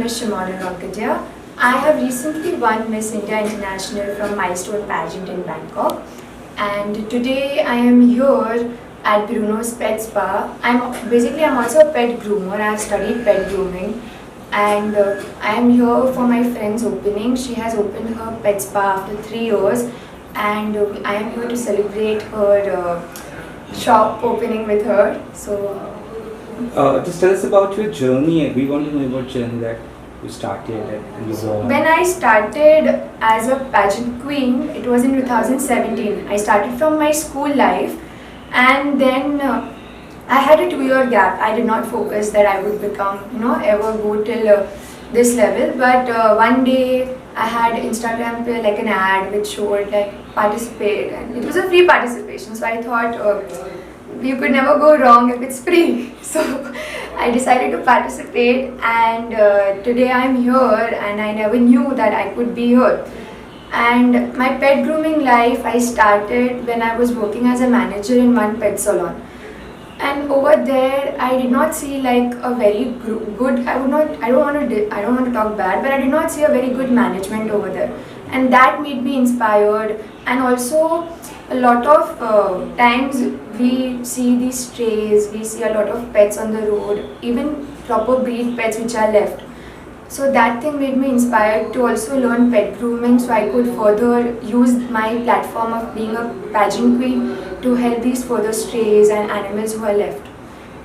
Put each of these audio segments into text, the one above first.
name is Shimona Rakadia. I have recently won Miss India International from Milestone Pageant in Bangkok, and today I am here at Bruno's Pet Spa. I'm also a pet groomer. I have studied pet grooming, and I am here for my friend's opening. She has opened her pet spa after 3 years, and I am here to celebrate her shop opening with her. So. Just tell us about your journey. We want to know about journey that you started and you won. When I started as a pageant queen, it was in 2017. I started from my school life, and then I had a 2-year gap. I did not focus that I would become, ever go till this level. But one day I had Instagram पे like an ad which showed like participate, and it was a free participation. So I thought you could never go wrong if it's free. So I decided to participate, and today I'm here, and I never knew that I could be here. And my pet grooming life I started when I was working as a manager in one pet salon. And over there, I did not see like a very good. I don't want to talk bad, but I did not see a very good management over there, and that made me inspired. And also, a lot of times we see these strays, we see a lot of pets on the road, even proper breed pets which are left. So that thing made me inspired to also learn pet grooming, so I could further use my platform of being a pageant queen to help these further strays and animals who are left.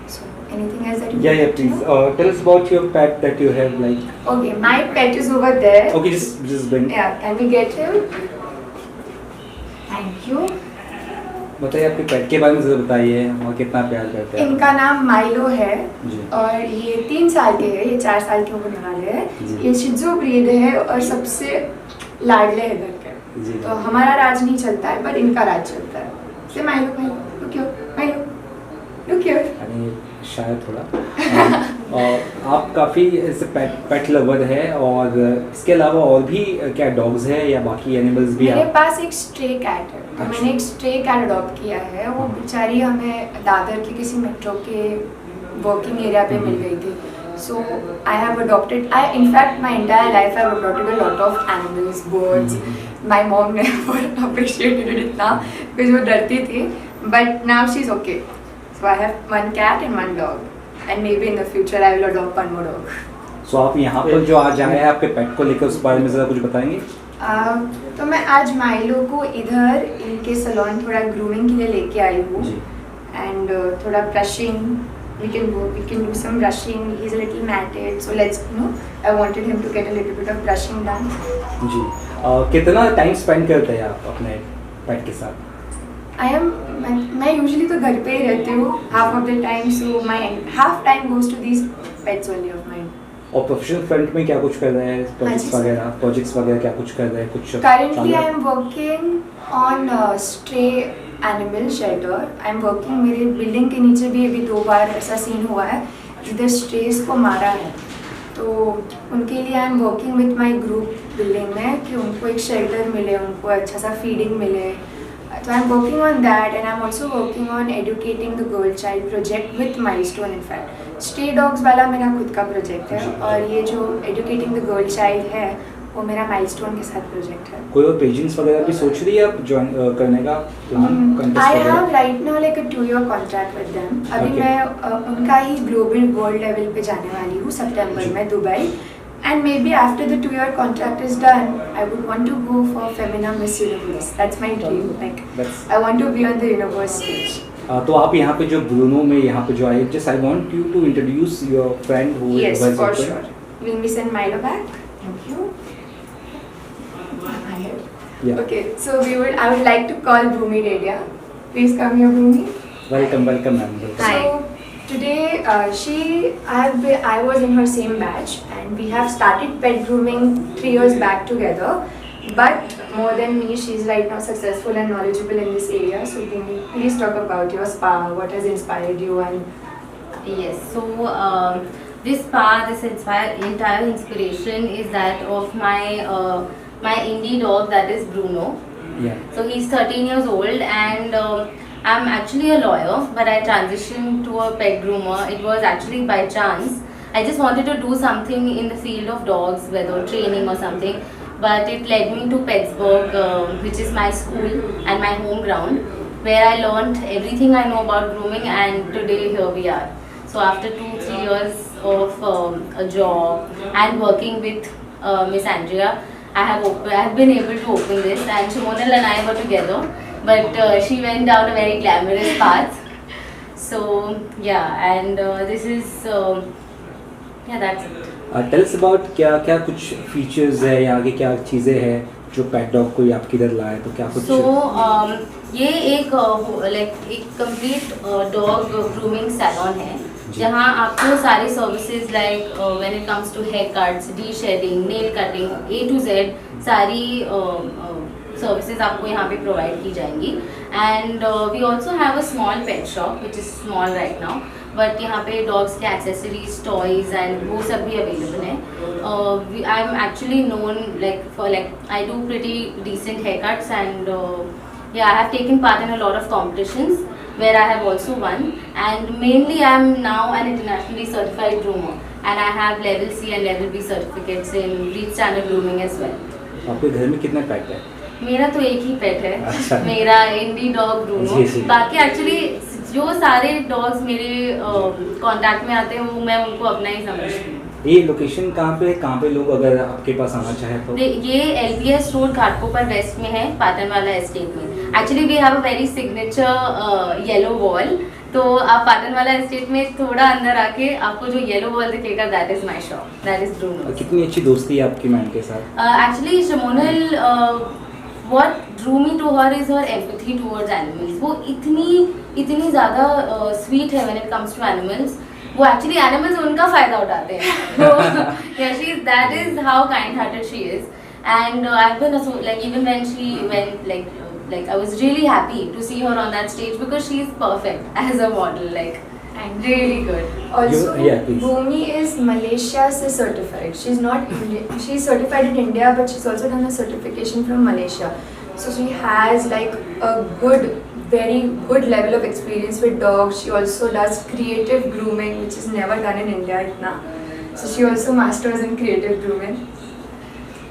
So anything else that you Yeah, please. Tell us about your pet that you have, like. Okay, my pet is over there. Okay, just bring. Yeah, can we get him? Thank you. बताइए आपके पेट के बारे में ज़रा बताइए और कितना प्यार करते हैं। इनका नाम माइलो है जी। और ये 3 साल के हैं, ये 4 साल के होने वाले हैं। ये शिज़ू ब्रीड है और सबसे लाडले है घर के। तो हमारा राज नहीं चलता है, पर इनका राज चलता है। से माइलो लुक हियर। अरे शायद थोड़ा आप काफ़ी ऐसे पेट लवर है, और इसके अलावा और भी क्या डॉग्स है या बाकी एनिमल्स भी? मेरे पास एक स्ट्रे कैट है, तो मैंने एक स्ट्रे कैट अडॉप्ट किया है। वो बेचारी हमें दादर के किसी मेट्रो के वर्किंग एरिया पे मिल गई थी। So I have adopted. In fact, my entire life I have adopted a lot of animals, birds. My mom never appreciated it इतना because वो डरती थी. But now she's okay. So I have one cat and one dog, and maybe in the future I will adopt one more dog. So आप यहाँ पर जो आज आए हैं आपके पेट को लेकर, उस बारे में ज़रा कुछ बताएंगे? तो मैं आज माइलो को इधर इनके सैलून थोड़ा ग्रूमिंग के लिए लेके आई हूँ, and थोड़ा brushing. We can do some brushing. He's a little matted, so I wanted him to get a little bit of brushing done. जी. कितना टाइम स्पेंड करते हैं आप अपने पेट के साथ? मैं यूजुअली तो घर पे ही रहती हूँ half of the time, so my half time goes to these pets only of mine. और प्रोफेशनल फ्रंट में क्या कुछ कर रहे हैं? प्रोजेक्ट्स वगैरह क्या कुछ कर रहे हैं? कुछ Currently I am working on stray animal shelter. I am working, मेरे बिल्डिंग के नीचे भी अभी 2 बार ऐसा सीन हुआ है जिधर स्ट्रेस को मारा है, तो उनके लिए I am working with my group building में कि उनको एक शेल्टर मिले, उनको अच्छा सा फीडिंग मिले. So I'm working on that, and I'm also working on educating the girl child project with Milestone. In fact, Stray Dogs वाला मेरा खुद का प्रोजेक्ट है, और ये जो educating the girl child है वो मेरा Milestone के साथ प्रोजेक्ट है. कोई और पेजेंट्स वगैरह भी सोच रही है आप ज्वाइन करने का plan? I have right now like a 2-year contract with them. अभी मैं उनका ही ग्लोबल वर्ल्ड लेवल पे जाने वाली हूँ सितंबर में Dubai. And maybe after the 2-year contract is done, I would want to go for Femina Miss Universe. That's my dream. Like, I want to be on the universe stage. तो आप यहाँ पे जो ब्रूनो में यहाँ पे जो आए, just I want you to introduce your friend who yes, was for sure. Will we send Milo back? Thank you. Yeah. Okay, so I would like to call Bhumi Dedia. Please come here, Bhumi. Welcome, ma'am. Hi. So, today, I was in her same batch, and we have started pet grooming 3 years back together. But more than me, she's right now successful and knowledgeable in this area. So, please talk about your spa. What has inspired you? And yes, so this spa, entire inspiration is that of my indie dog, that is Bruno. Yeah. So he's 13 years old, and I'm actually a lawyer, but I transitioned to a pet groomer. It was actually by chance. I just wanted to do something in the field of dogs, whether training or something. But it led me to Pittsburgh, which is my school and my home ground, where I learned everything I know about grooming, and today here we are. So after 2-3 years of a job and working with Miss Andrea, I have been able to open this, and Shimonal and I were together, but she went down a very glamorous path. So yeah, and this is that's it. Tell us about क्या क्या कुछ features है या आगे क्या चीज़ें हैं जो पेट डॉग को आपकी इधर लाए, तो क्या कुछ So ये एक कंप्लीट डॉग ग्रूमिंग सैलून है, जहाँ आपको सारी services like when it comes to hair cuts, deshedding, nail cutting, A to Z सारी सर्विसेज आपको यहाँ पे प्रोवाइड की जाएंगी. And we also have a small pet shop which is small right now, but यहाँ पे dogs के accessories, toys and वो सब भी अवेलेबल हैं. I am actually known for I do pretty decent hair cuts, and yeah, I have taken part in a lot of competitions where I have also won, and mainly I am now an internationally certified groomer, and I have level C and level B certificates in breed standard grooming as well. आपके घर में कितने पेट है? मेरा तो एक ही पेट है. अच्छा. मेरा इंडी डॉग ब्रूनो. बाकी एक्चुअली जो सारे डॉग्स मेरे कांटेक्ट में आते हैं वो मैं उनको अपना ही समझती हूँ. ये लोकेशन कहाँ पे लोग अगर आपके पास आना चाहे तो? ये LBS रोड घाटकोपर वेस्ट में है, पाटनवाला एस्टेट में. Actually we have a very signature yellow wall, तो आप पाटनवाला एस्टेट में थोड़ा अंदर आके आपको जो येलो वॉल दिखेगा, that is my shop, that is Bruno. कितनी अच्छी दोस्ती है आपकी मैम के साथ? एक्चुअली शिमोनल, what drew me to her is her empathy towards animals. वो इतनी ज़्यादा sweet है when it comes to animals. वो एक्चुअली एनिमल्स उनका फ़ायदा उठाते हैं. Yeah, that is how kind-hearted she is. And I've been even when she went I was really happy to see her on that stage because she is perfect as a model, and really good. Also, please. Bhumi is Malaysia se certified. She's not Indian. She's certified in India, but she's also done a certification from Malaysia. So she has a very good level of experience with dogs. She also does creative grooming, which is never done in India itna. So she also masters in creative grooming.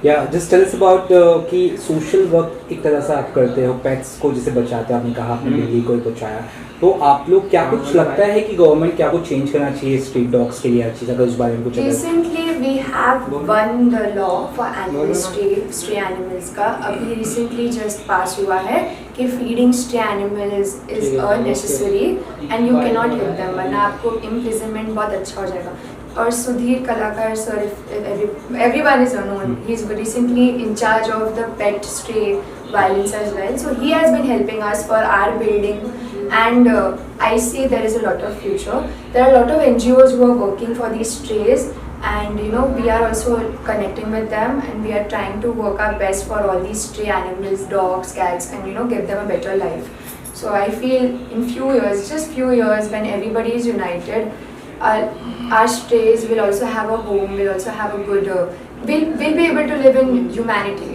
या just tell us about कि social work एक तरह से आप करते हो, pets को जैसे बचाते हो, आपने कहा आपने बिल्ली को बचाया, तो आप लोग क्या कुछ लगता है कि गवर्नमेंट क्या कुछ चेंज करना चाहिए स्ट्रीट डॉग्स के लिए, हर चीज़, अगर उस बारे में कुछ? Recently we have won the law for animal stray animals का. अभी रिसेंटली जस्ट पास हुआ है कि feeding stray animals is unnecessary and you can not hit them, वरना आपको इम्प्रिजनमेंट बहुत अच्छा हो जाएगा. और सुधीर कलाकार sir, everyone is known, he is recently in charge of the pet stray violence as well, so he has been helping us for our building, and I see there is a lot of future. There are a lot of NGOs who are working for these strays, and we are also connecting with them, and we are trying to work our best for all these stray animals, dogs, cats, and give them a better life. So I feel in just few years when everybody is united, our strays will also have a home, will also have a good, we'll be able to live in humanity,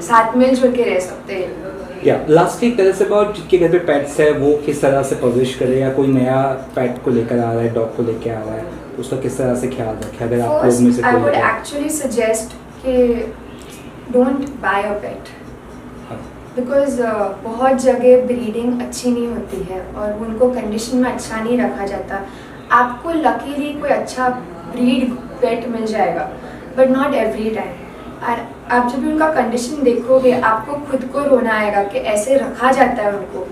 साथ मिलजुल के रह सकते हैं. Yeah, lastly tell us about जिनके घर पे pets है वो किस तरह से परवरिश करे, या कोई नया पेट को लेकर आ रहा है, डॉग को लेकर आ रहा है, उसका किस तरह से ख्याल रखे? अगर आप लोग में से I कोई would actually suggest कि don't buy a pet, because बहुत जगह ब्रीडिंग अच्छी नहीं होती है और उनको कंडीशन में अच्छा नहीं रखा जाता. आपको लकीली कोई अच्छा ब्रीड पेट मिल जाएगा, बट नॉट एवरी टाइम. और आप जब भी उनका कंडीशन देखोगे आपको खुद को रोना आएगा कि ऐसे रखा जाता है उनको.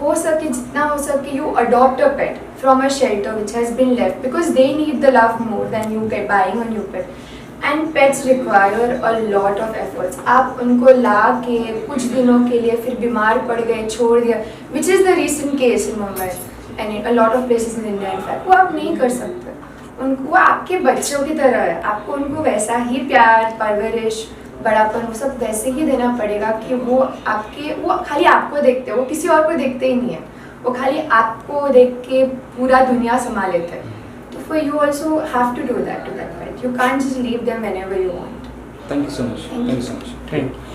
हो सके जितना हो सके you adopt a pet from a shelter which has been left, because they need the love more than you get buying a new pet. And pets require a lot of efforts. आप उनको ला के कुछ दिनों के लिए फिर बीमार पड़ गए, छोड़ दिया, which is the recent case in Mumbai and a lot of places in India. In fact, वो आप नहीं कर सकते. उनको वो आपके बच्चों की तरह है, आपको उनको वैसा ही प्यार, परवरिश, बड़ापन वो सब वैसे ही देना पड़ेगा कि वो खाली आपको देखते हैं, वो किसी और को देखते ही नहीं है, वो खाली आपको देख के पूरा दुनिया संभाल लेते हैं. तो for you also have to do that to that pet. You can't just leave them whenever you want. Thank you so much. Thank you. Thank you so much. Thank you.